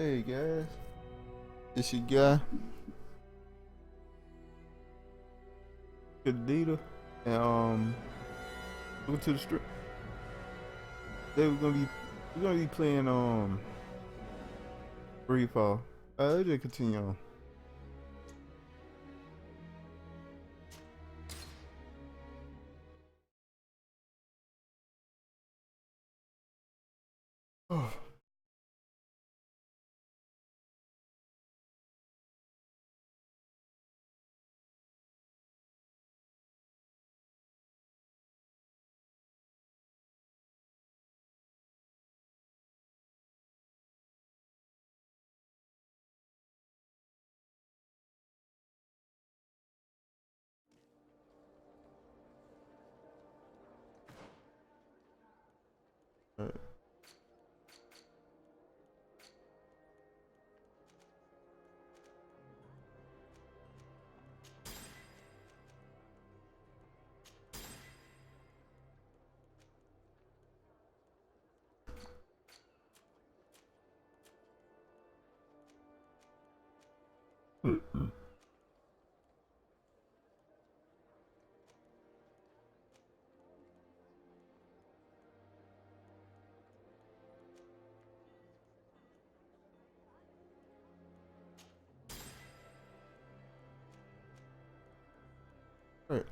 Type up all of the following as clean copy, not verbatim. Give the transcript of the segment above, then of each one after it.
Hey guys, it's your guy, Kadita, and welcome to the strip. Today we're gonna be playing Greedfall. Let's just continue on. Oh, alright. Alright.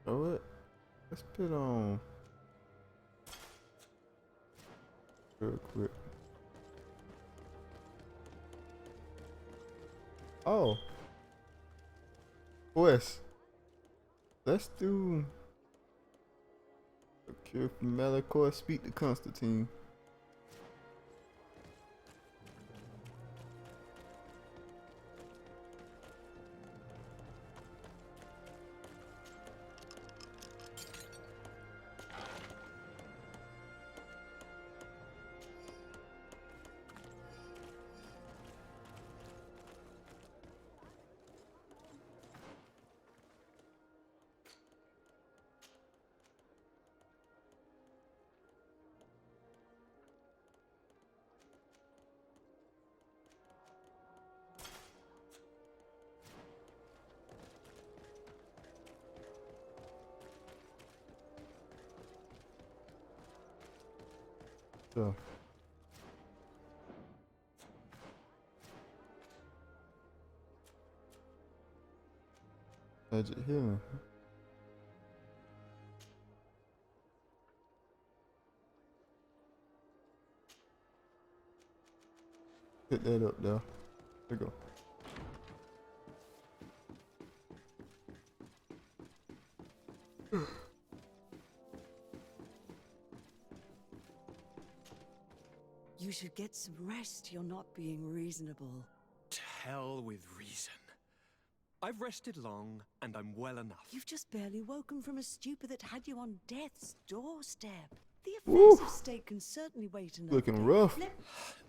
So what? Let's put on real quick. Oh, Wes, let's do a cure for Malachor. Speak to Constantin. So. Magic healing. Hit that up there. There you go. You should get some rest. You're not being reasonable. To hell with reason. I've rested long, and I'm well enough. You've just barely woken from a stupor that had you on death's doorstep. The Woo. affairs of state can certainly wait another Looking day. rough.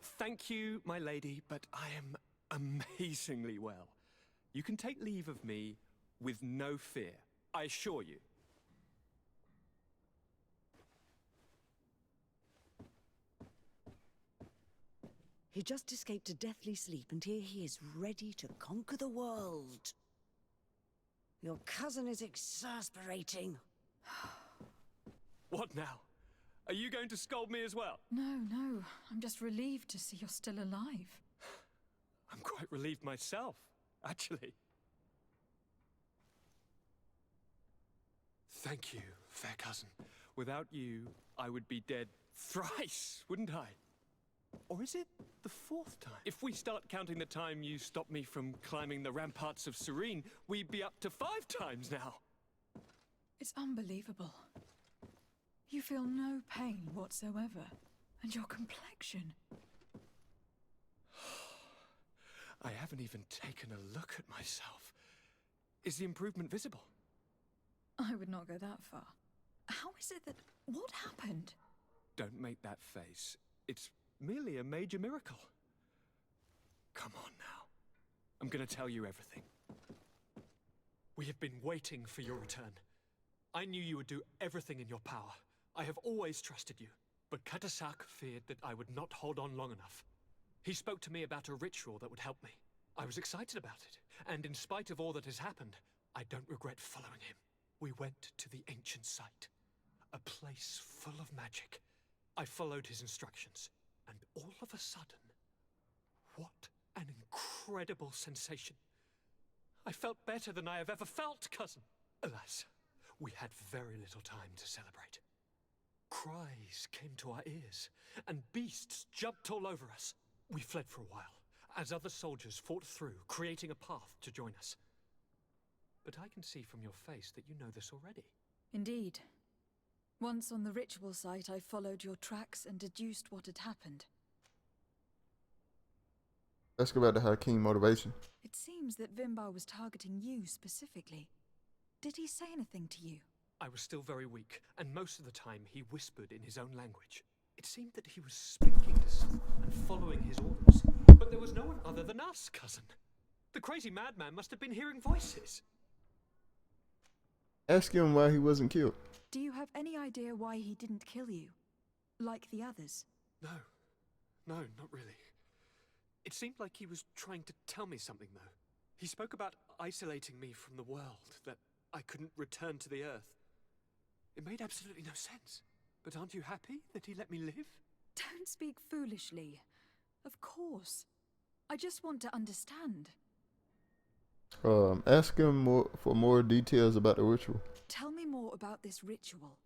Thank you, my lady, but I am amazingly well. You can take leave of me with no fear, I assure you. He just escaped a deathly sleep, and here he is, ready to conquer the world. Your cousin is exasperating. What now? Are you going to scold me as well? No. I'm just relieved to see you're still alive. I'm quite relieved myself, actually. Thank you, fair cousin. Without you, I would be dead thrice, wouldn't I? Or is it the fourth time? If we start counting the time you stopped me from climbing the ramparts of Serene, we'd be up to 5 times now. It's unbelievable. You feel no pain whatsoever. And your complexion. I haven't even taken a look at myself. Is the improvement visible? I would not go that far. How is it that... What happened? Don't make that face. It's merely a major miracle. Come on now. I'm gonna tell you everything. We have been waiting for your return. I knew you would do everything in your power. I have always trusted you. But Katasak feared that I would not hold on long enough. He spoke to me about a ritual that would help me. I was excited about it, and in spite of all that has happened, I don't regret following him. We went to the ancient site, a place full of magic. I followed his instructions, and all of a sudden, what an incredible sensation. I felt better than I have ever felt, cousin. Alas, we had very little time to celebrate. Cries came to our ears, and beasts jumped all over us. We fled for a while, as other soldiers fought through, creating a path to join us. But I can see from your face that you know this already. Indeed. Once on the ritual site, I followed your tracks and deduced what had happened. Let's go back to Hakim motivation. It seems that Vimbar was targeting you specifically. Did he say anything to you? I was still very weak, and most of the time he whispered in his own language. It seemed that he was speaking to someone and following his orders. But there was no one other than us, cousin. The crazy madman must have been hearing voices. Ask him why he wasn't killed. Do you have any idea why he didn't kill you? Like the others? No, not really. It seemed like he was trying to tell me something, though. He spoke about isolating me from the world, that I couldn't return to the Earth. It made absolutely no sense. But aren't you happy that he let me live? Don't speak foolishly. Of course. I just want to understand. Ask him for more details about the ritual. Tell me more about this ritual.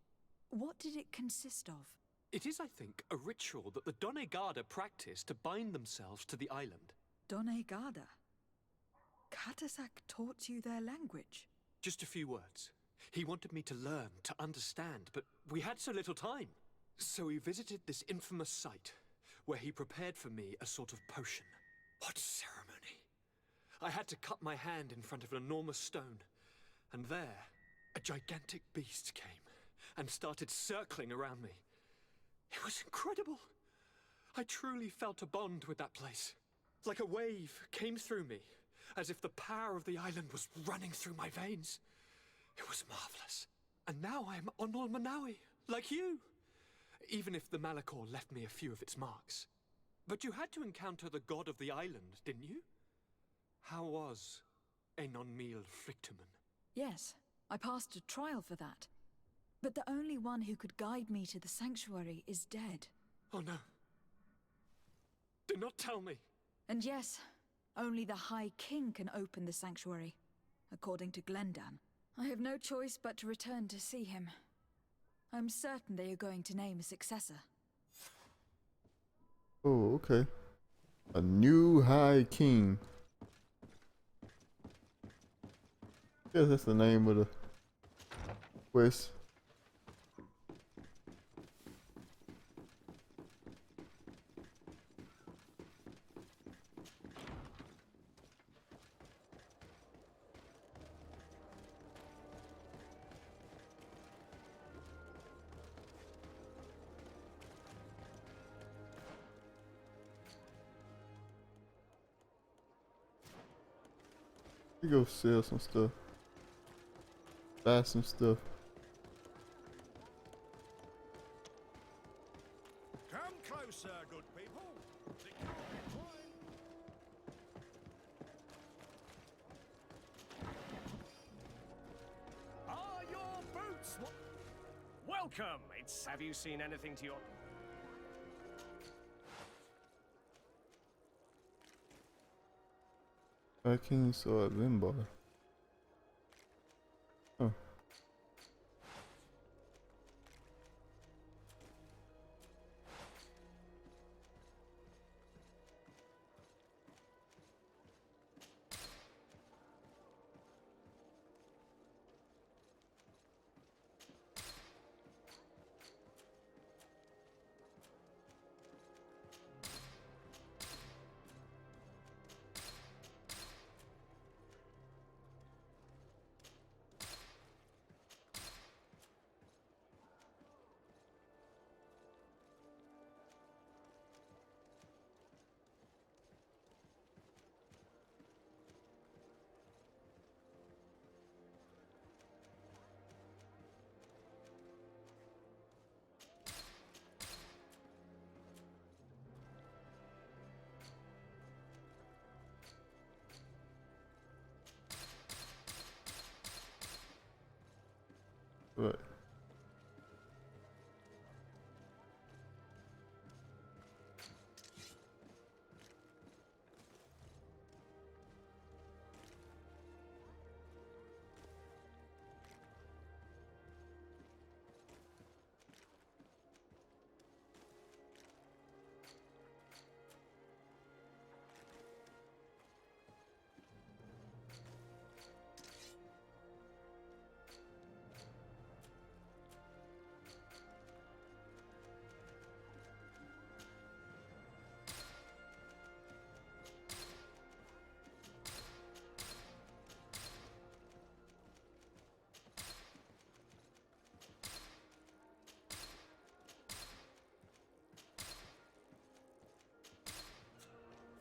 What did it consist of? It is, I think, a ritual that the Donegada practice to bind themselves to the island. Donegada? Katasak taught you their language? Just a few words. He wanted me to learn, to understand, but we had so little time. So we visited this infamous site, where he prepared for me a sort of potion. What ceremony! I had to cut my hand in front of an enormous stone, and there, a gigantic beast came and started circling around me. It was incredible. I truly felt a bond with that place. Like a wave came through me, as if the power of the island was running through my veins. It was marvelous. And now I am Onol Manawi, like you. Even if the Malachor left me a few of its marks. But you had to encounter the god of the island, didn't you? How was Enon Mil Frictumen? Yes, I passed a trial for that. But the only one who could guide me to the sanctuary is dead. Oh no. Do not tell me. And yes, only the High King can open the sanctuary, according to Glendan. I have no choice but to return to see him. I'm certain they are going to name a successor. Oh, okay. A new High King. Guess that's the name of the quest. You go sell some stuff. Buy some stuff. Come closer, good people. It can't be quiet. Are your boots? Welcome. Have you seen anything to your? High King saw at Vimbar. Huh. Right.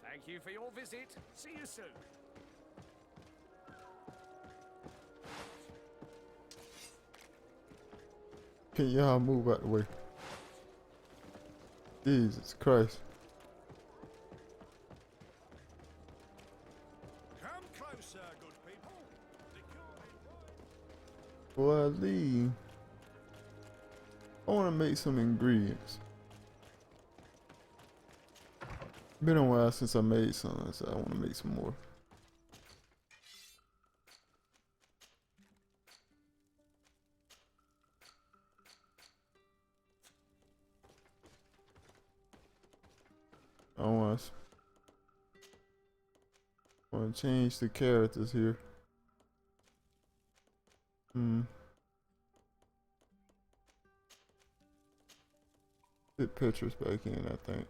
Thank you for your visit. See you soon. Can y'all move out the way? Jesus Christ. Come closer, good people. The Boy, I leave. I want to make some ingredients. Been a while since I made some, so I want to make some more. I want to change the characters here. Put pictures back in, I think.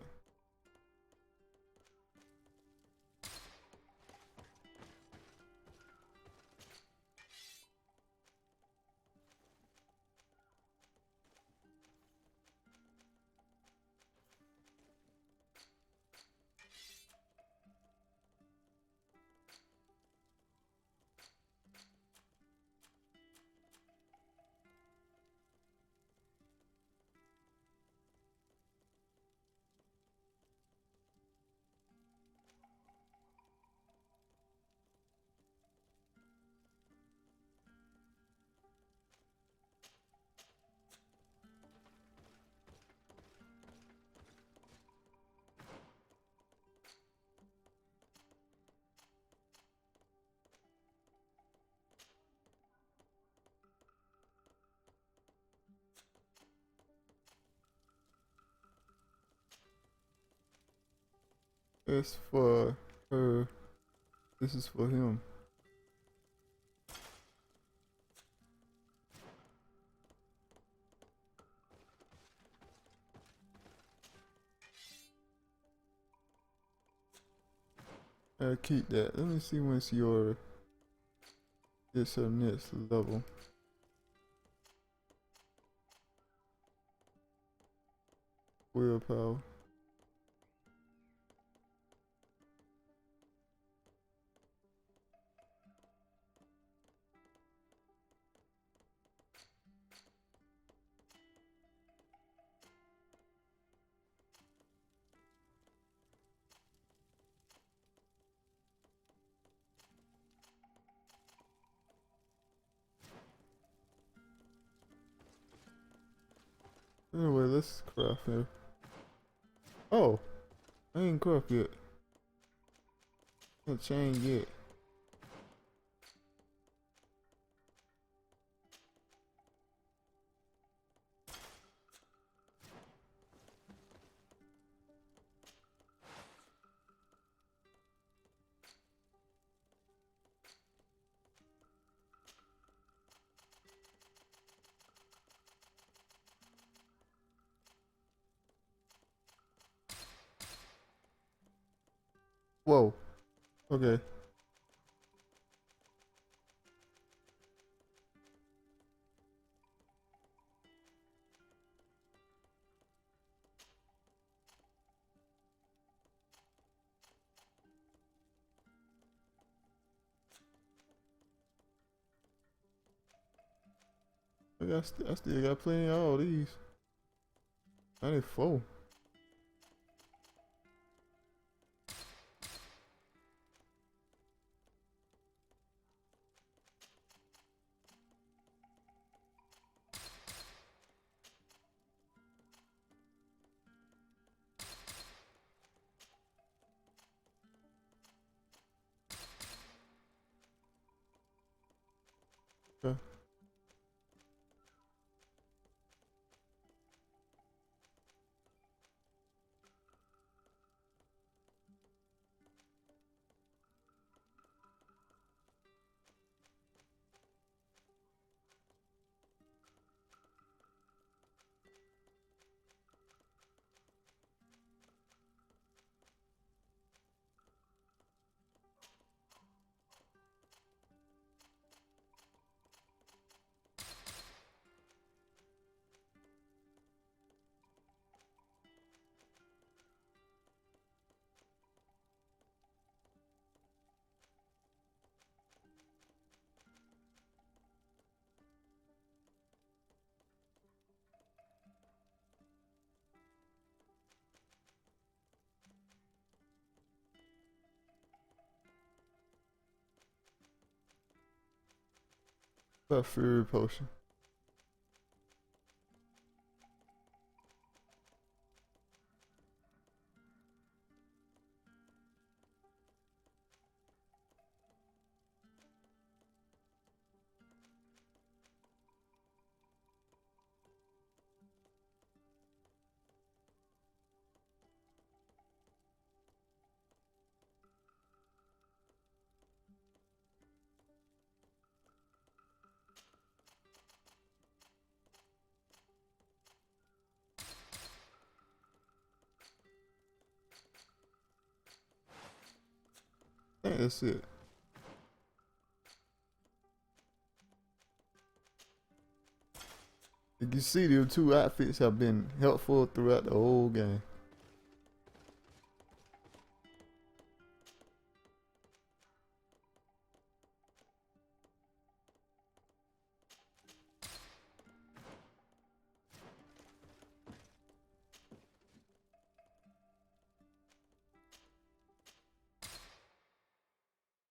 It's for her. This is for him. I'll keep that. Let me see when's your this her next level. Willpower. Anyway, let's craft here. Oh, I ain't craft yet. Can't change yet. Whoa. Okay. I still got plenty of all these. 94. Yeah. A fury potion. I think that's it. You can see the two outfits have been helpful throughout the whole game.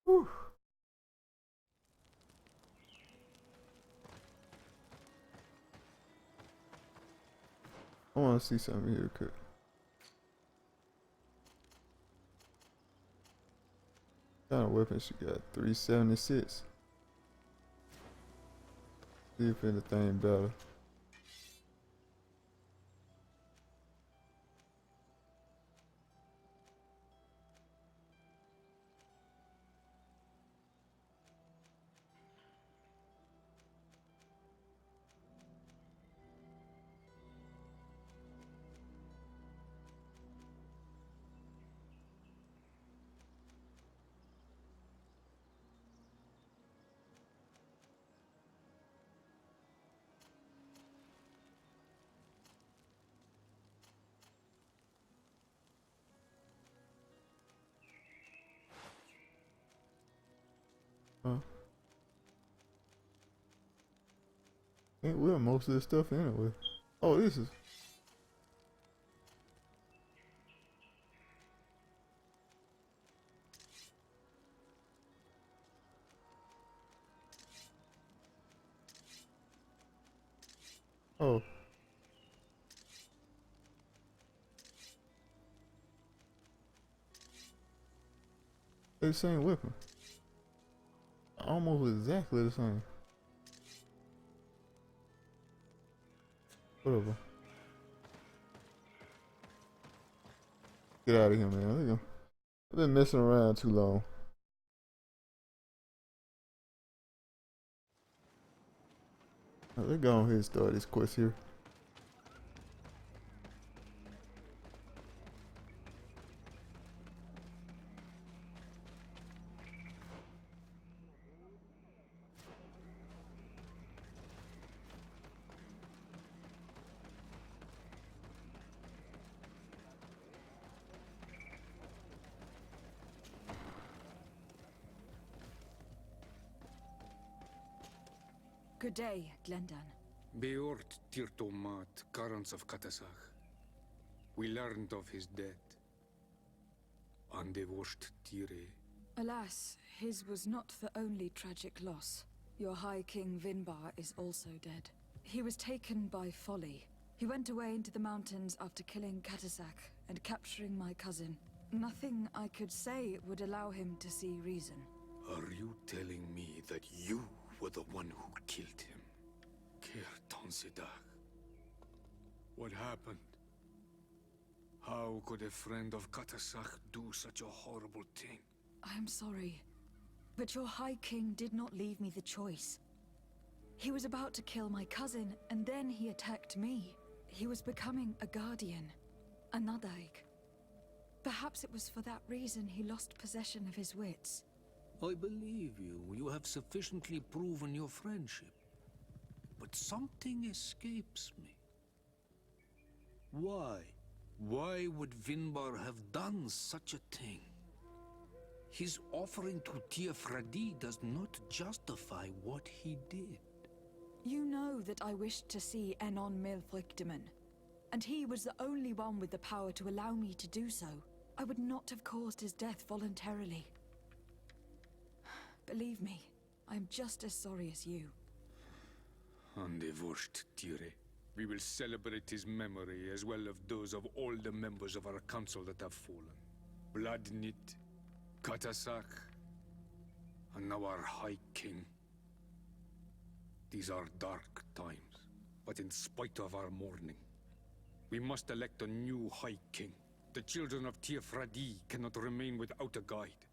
Whew. I want to see something here quick. What kind of weapon she got? 376. See if anything better. Huh? Ain't with most of this stuff anyway. Oh, this is. Oh. They the same weapon. Almost exactly the same. Whatever. Get out of here, man. I've been messing around too long. Let's go ahead and start this quest here. Good day, Glendan. Beort Tirtomat, Garants of Katasach. We learned of his death. Andevosht Tire. Alas, his was not the only tragic loss. Your High King Vinbar is also dead. He was taken by folly. He went away into the mountains after killing Katasak and capturing my cousin. Nothing I could say would allow him to see reason. Are you telling me that you were the one who killed him. Constantin. What happened? How could a friend of Katasach do such a horrible thing? I am sorry, but your High King did not leave me the choice. He was about to kill my cousin, and then he attacked me. He was becoming a guardian, a Nadaig. Perhaps it was for that reason he lost possession of his wits. I believe you. You have sufficiently proven your friendship. But something escapes me. Why? Why would Vinbar have done such a thing? His offering to Tiefradi does not justify what he did. You know that I wished to see Enon Milfrichtemann, and he was the only one with the power to allow me to do so. I would not have caused his death voluntarily. Believe me, I am just as sorry as you. Undivorced Tire. We will celebrate his memory as well as those of all the members of our council that have fallen. Bloodnit, Katasach, and now our High King. These are dark times, but in spite of our mourning, we must elect a new High King. The children of Tiefradi cannot remain without a guide.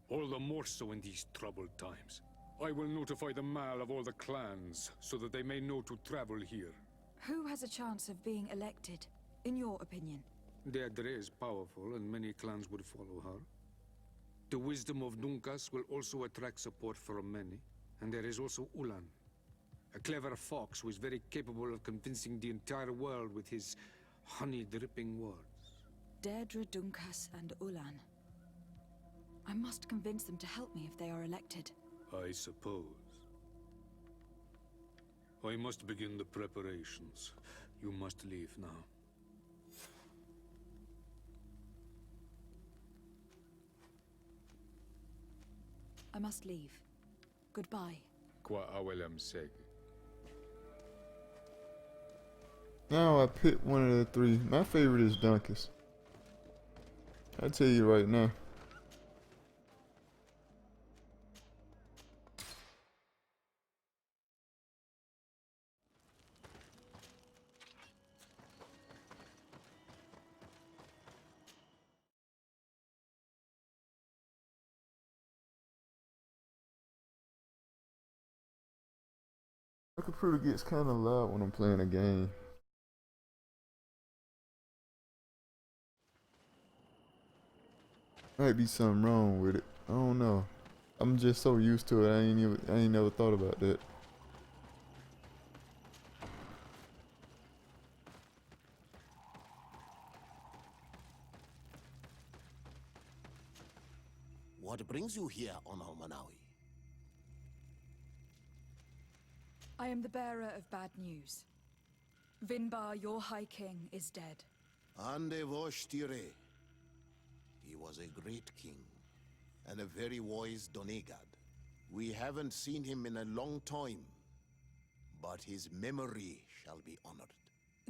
All the more so in these troubled times. I will notify the Mal of all the clans, so that they may know to travel here. Who has a chance of being elected, in your opinion? Deirdre is powerful, and many clans would follow her. The wisdom of Duncas will also attract support from many, and there is also Ulan, a clever fox who is very capable of convincing the entire world with his honey-dripping words. Deirdre, Duncas, and Ulan. I must convince them to help me if they are elected. I suppose. I must begin the preparations. You must leave now. I must leave. Goodbye. Qua awelem seg. Now I pick one of the three. My favorite is Duncas. I tell you right now. My computer gets kind of loud when I'm playing a game. Might be something wrong with it. I don't know. I'm just so used to it. I ain't never thought about that. What brings you here on Almanawi? I am the bearer of bad news. Vinbar, your High King, is dead. Ande vosh tire. He was a great king, and a very wise Donegad. We haven't seen him in a long time, but his memory shall be honored.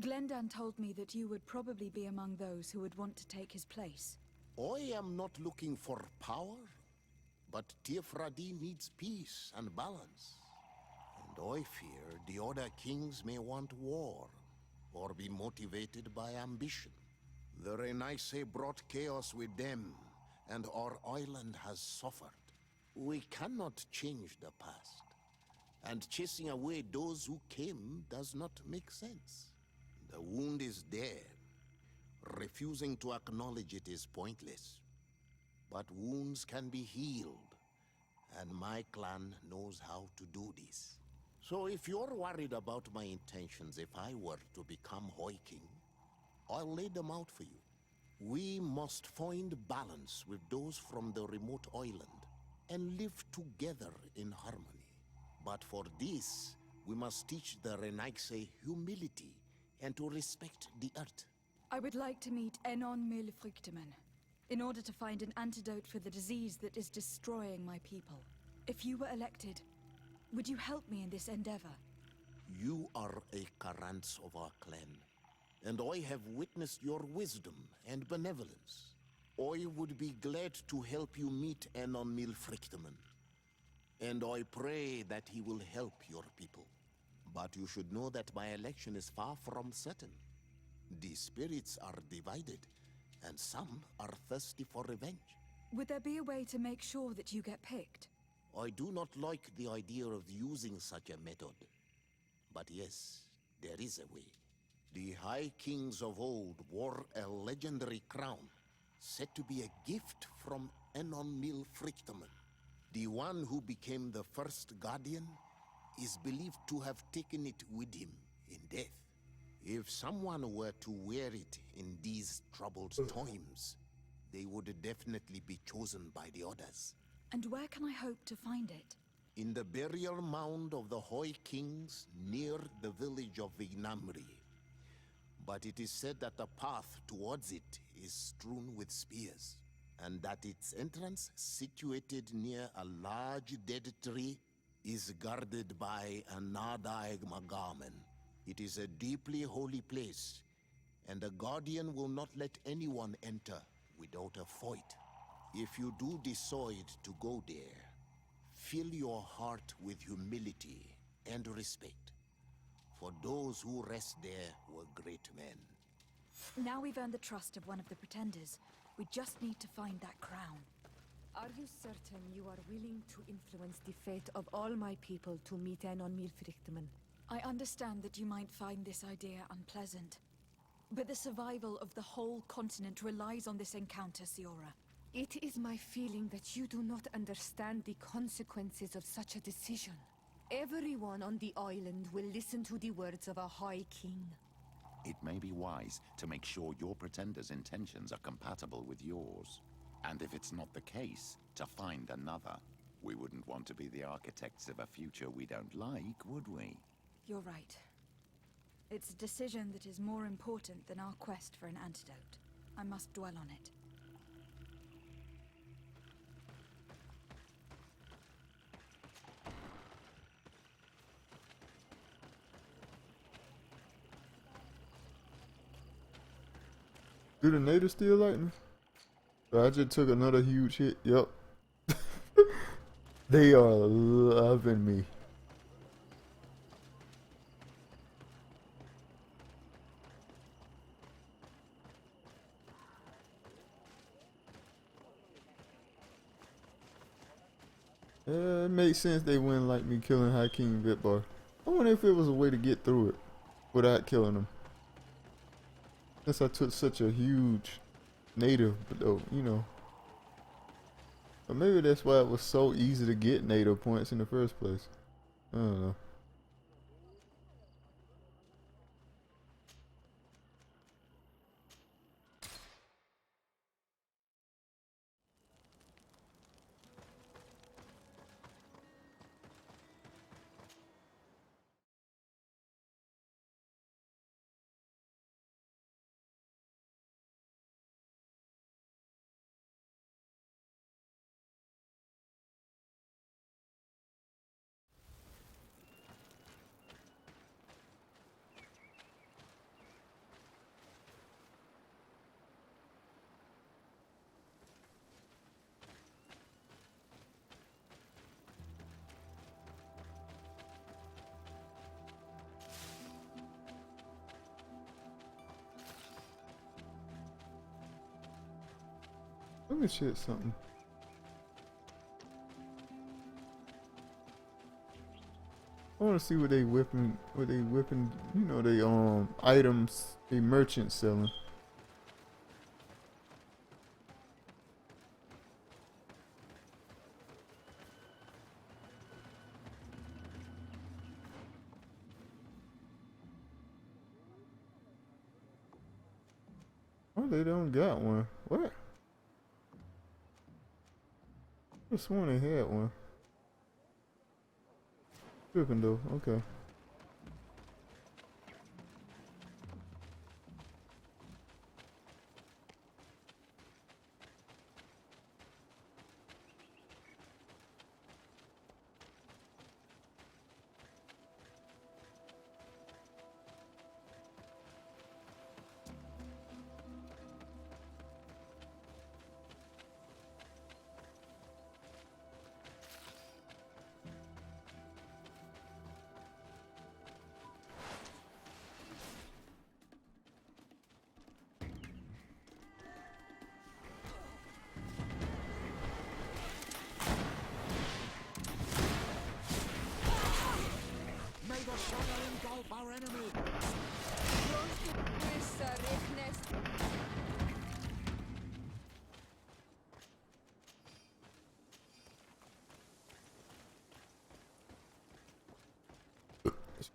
Glendan told me that you would probably be among those who would want to take his place. I am not looking for power, but Tiefradi needs peace and balance. And I fear the other kings may want war, or be motivated by ambition. The Renaisse brought chaos with them, and our island has suffered. We cannot change the past, and chasing away those who came does not make sense. The wound is there. Refusing to acknowledge it is pointless. But wounds can be healed, and my clan knows how to do this. So if you're worried about my intentions if I were to become High King, I'll lay them out for you. We must find balance with those from the remote island and live together in harmony. But for this, we must teach the Renaisse humility and to respect the earth. I would like to meet Enon Milfrichtemann, in order to find an antidote for the disease that is destroying my people. If you were elected, would you help me in this endeavor? You are a Karants of our clan, and I have witnessed your wisdom and benevolence. I would be glad to help you meet Enon Milfrichtemann. and I pray that he will help your people. But you should know that my election is far from certain. The spirits are divided, and some are thirsty for revenge. Would there be a way to make sure that you get picked? I do not like the idea of using such a method. But yes, there is a way. The High Kings of old wore a legendary crown, said to be a gift from Enon Mil Frichterman. The one who became the first Guardian is believed to have taken it with him in death. If someone were to wear it in these troubled times, they would definitely be chosen by the others. And where can I hope to find it? In the burial mound of the Hoi Kings near the village of Vignamri. But it is said that the path towards it is strewn with spears, and that its entrance, situated near a large dead tree, is guarded by a Nadaig Magamen. It is a deeply holy place, and the Guardian will not let anyone enter without a fight. If you do decide to go there, fill your heart with humility and respect, for those who rest there were great men. Now we've earned the trust of one of the pretenders. We just need to find that crown. Are you certain you are willing to influence the fate of all my people to meet Enon Milfrichtman? I understand that you might find this idea unpleasant, but the survival of the whole continent relies on this encounter, Siora. It is my feeling that you do not understand the consequences of such a decision. Everyone on the island will listen to the words of a High King. It may be wise to make sure your pretender's intentions are compatible with yours. And if it's not the case, to find another. We wouldn't want to be the architects of a future we don't like, would we? You're right. It's a decision that is more important than our quest for an antidote. I must dwell on it. Do the natives still like me? I just took another huge hit. Yep. They are loving me. It makes sense they wouldn't like me killing High King Vitbar. I wonder if it was a way to get through it without killing him. Since I took such a huge native, but though, you know. But maybe that's why it was so easy to get native points in the first place. I don't know. Let me shit something. I want to see what they whipping, you know, they items, they merchants selling. Oh, they don't got one. What? I sworn they had one. Tripping though, okay.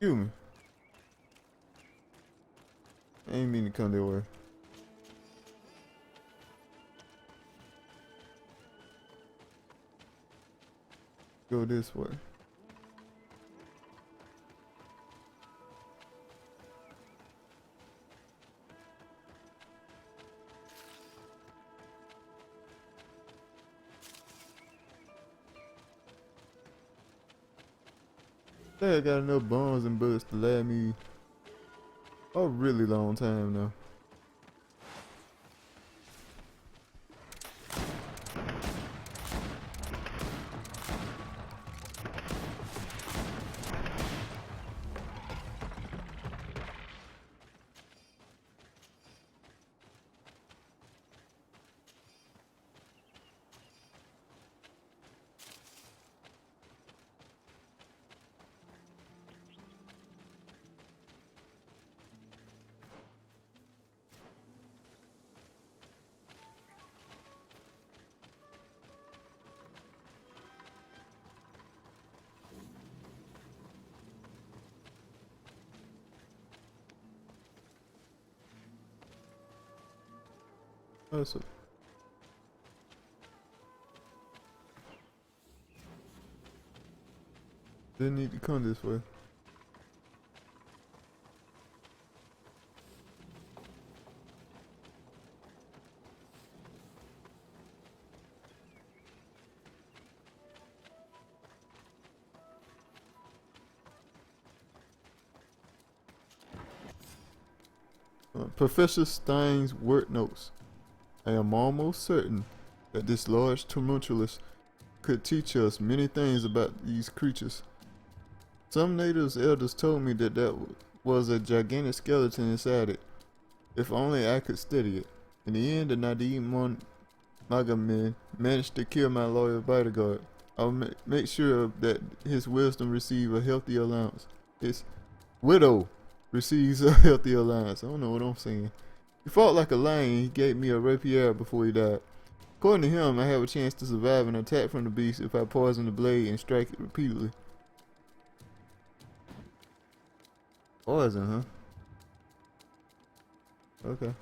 Excuse me. I ain't mean to come that way. Go this way. I got enough bombs and bullets to last me a really long time now. That's it. Didn't need to come this way. Professor Stein's word notes. I am almost certain that this large tumultuous could teach us many things about these creatures. Some natives elders told me that was a gigantic skeleton inside it. If only I could study it. In the end, the Nadim Magamin managed to kill my loyal bodyguard. I'll make sure that his wisdom receive a healthy allowance. His widow receives a healthy allowance. I don't know what I'm saying. He fought like a lion. He gave me a rapier before he died. According to him, I have a chance to survive an attack from the beast if I poison the blade and strike it repeatedly. Poison, huh? Okay.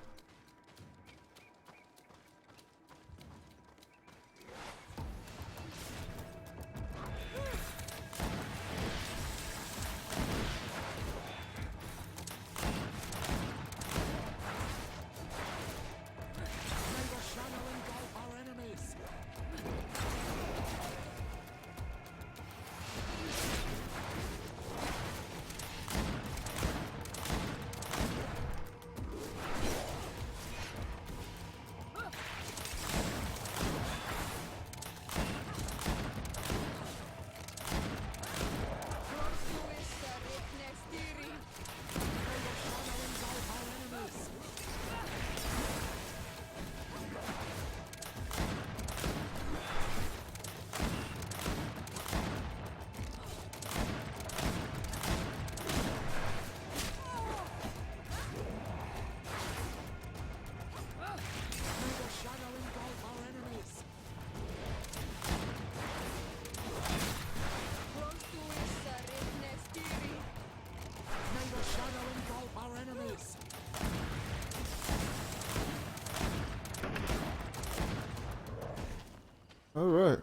All right.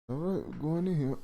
All right, we're going in here.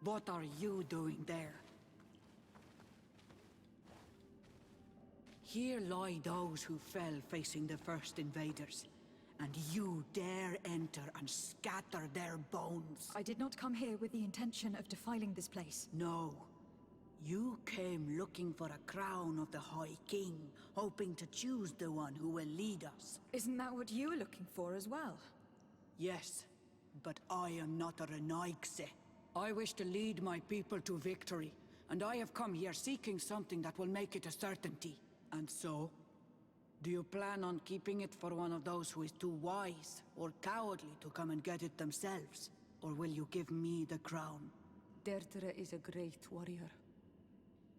What are you doing there? Here lie those who fell facing the first invaders, and you dare enter and scatter their bones. I did not come here with the intention of defiling this place. No. You came looking for a crown of the High King, hoping to choose the one who will lead us. Isn't that what you were looking for as well? Yes, but I am not a Renaigse. I wish to lead my people to victory, and I have come here seeking something that will make it a certainty. And so, do you plan on keeping it for one of those who is too wise or cowardly to come and get it themselves? Or will you give me the crown? Deirdre is a great warrior.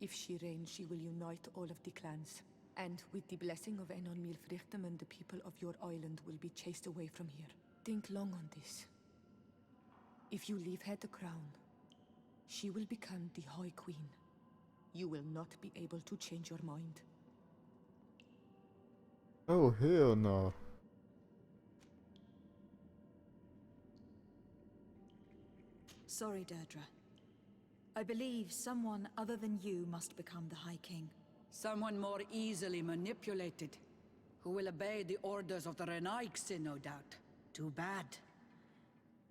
If she reigns, she will unite all of the clans. And with the blessing of Enon Milfrichtem, the people of your island will be chased away from here. Think long on this. If you leave her the crown, she will become the High Queen. You will not be able to change your mind. Oh, hell no. Sorry, Deirdre. I believe someone other than you must become the High King. Someone more easily manipulated, who will obey the orders of the Renaigse, no doubt. Too bad.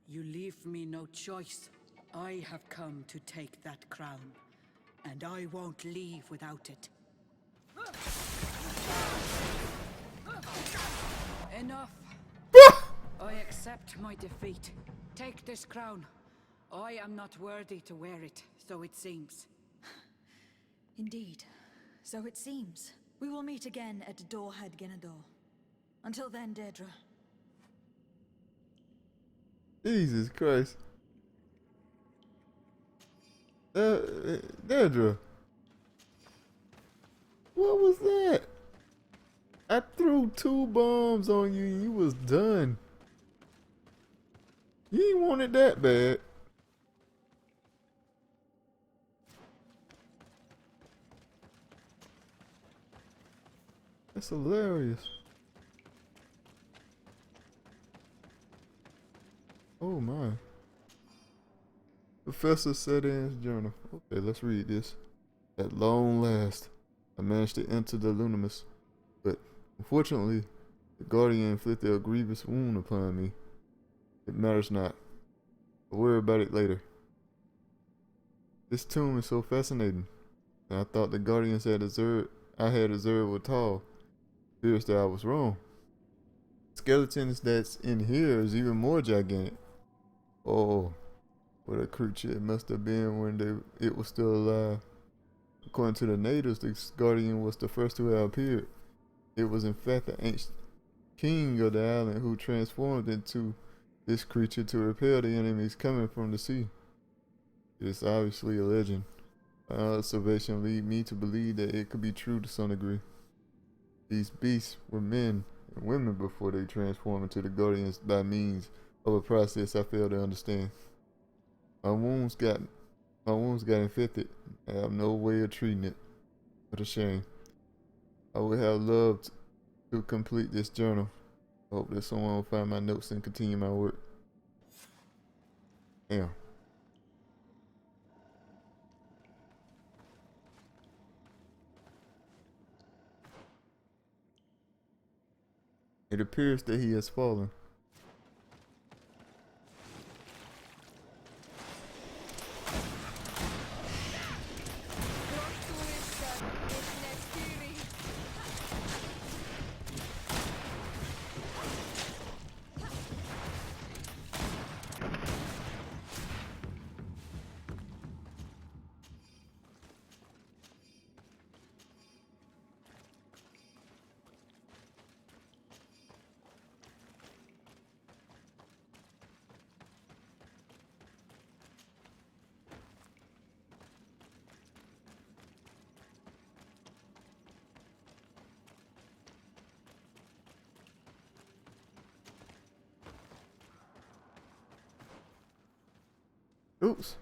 You leave me no choice. I have come to take that crown, and I won't leave without it. Enough! I accept my defeat. Take this crown. I am not worthy to wear it, so it seems. Indeed. So it seems. We will meet again at Dorhead Genador. Until then, Deirdre. Jesus Christ. Deirdre. What was that? I threw 2 bombs on you and you was done. You ain't want it that bad. That's hilarious. Oh my. Professor Sedan's journal. Okay, let's read this. At long last, I managed to enter the Lunimus, but unfortunately, the Guardian inflicted a grievous wound upon me. It matters not. I'll worry about it later. This tomb is so fascinating, and I thought the Guardians I had observed were tall. Appears that I was wrong. Skeletons that's in here is even more gigantic. Oh, what a creature it must have been when it was still alive. According to the natives, the Guardian was the first to have appeared. It was in fact the ancient king of the island who transformed into this creature to repel the enemies coming from the sea. It is obviously a legend. My observation lead me to believe that it could be true to some degree. These beasts were men and women before they transformed into the Guardians by means of a process I fail to understand. My wounds got infected. I have no way of treating it. What a shame. I would have loved to complete this journal. I hope that someone will find my notes and continue my work. Damn. It appears that he has fallen. Oops.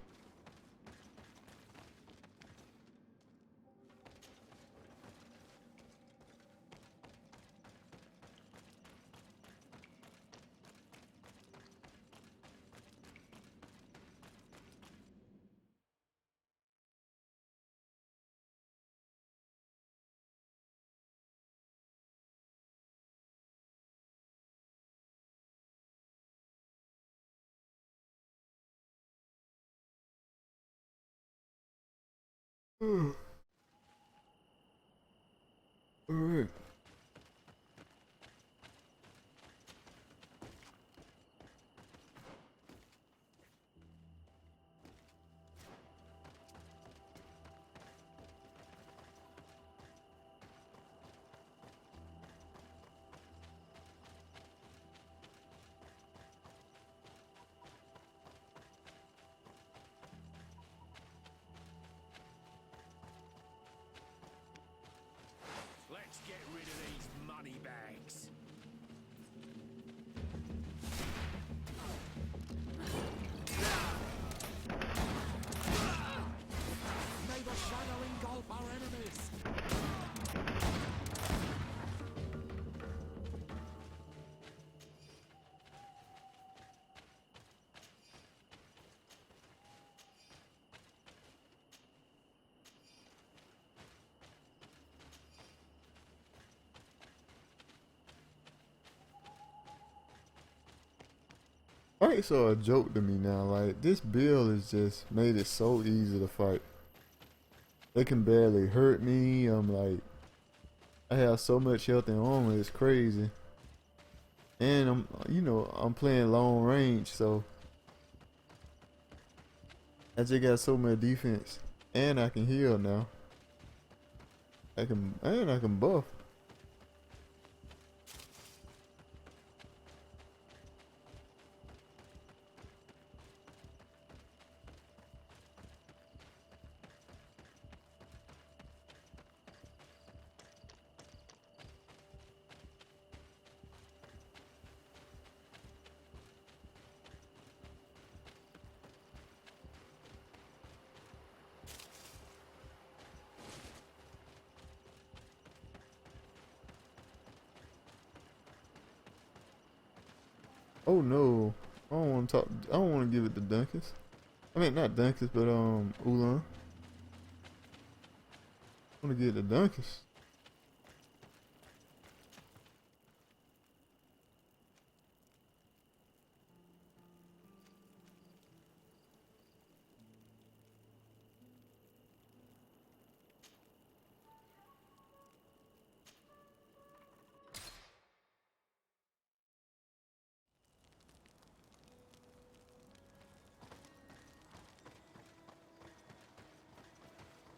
Alright. Let's get rid of these money bags. May the shadow engulf our enemies. Fights are a joke to me now. Like, this build has just made it so easy to fight. They can barely hurt me. I'm like, I have so much health and armor, it's crazy. And I'm playing long range, so I just got so much defense. And I can heal now. I can buff. Oh no, I don't want to talk. I don't want to give it to Duncas. I mean, not Duncas, but Ulan. I want to give it to Duncas.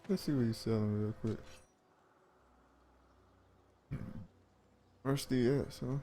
Let's see what he's selling real quick. Rusty ass, huh?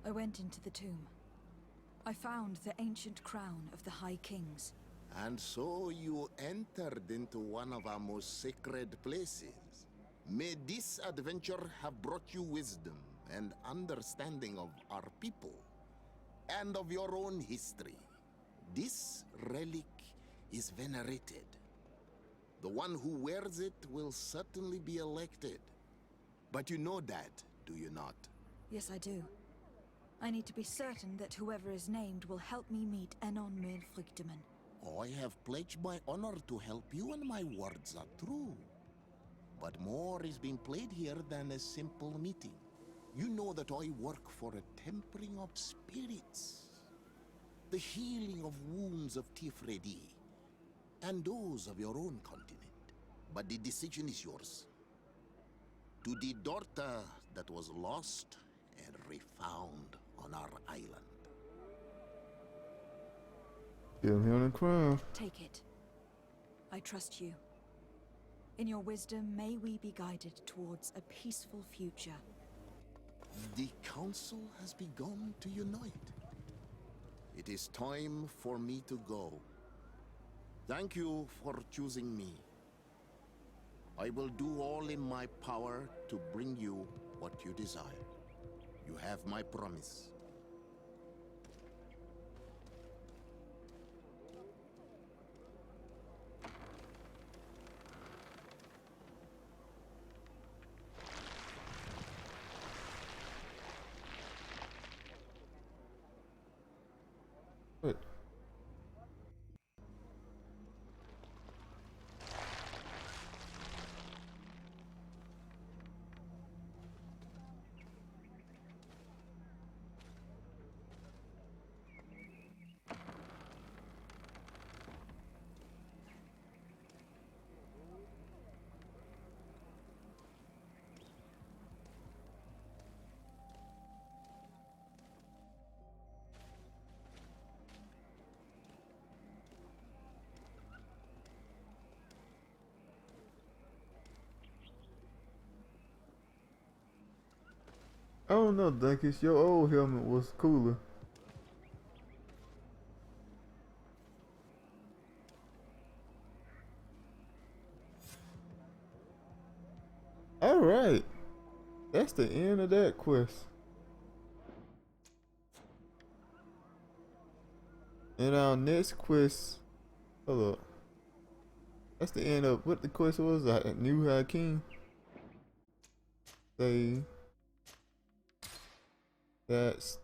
I went into the tomb. I found the ancient crown of the High Kings. And so you entered into one of our most sacred places. May this adventure have brought you wisdom and understanding of our people and of your own history. This relic is venerated. The one who wears it will certainly be elected. But you know that, do you not? Yes, I do. I need to be certain that whoever is named will help me meet Enon Mühlfrichtemann. I have pledged my honor to help you, and my words are true. But more is being played here than a simple meeting. You know that I work for a tempering of spirits, the healing of wounds of Tifredi, and those of your own continent. But the decision is yours. To the daughter that was lost and refound on our island. Give me on the crown. Take it. I trust you. In your wisdom, may we be guided towards a peaceful future. The council has begun to unite. It is time for me to go. Thank you for choosing me. I will do all in my power to bring you what you desire. You have my promise. don't know, Duncas. Your old helmet was cooler. Alright. That's the end of that quest. And our next quest. Hold up. That's the end of what the quest was. A new High King. Say. That's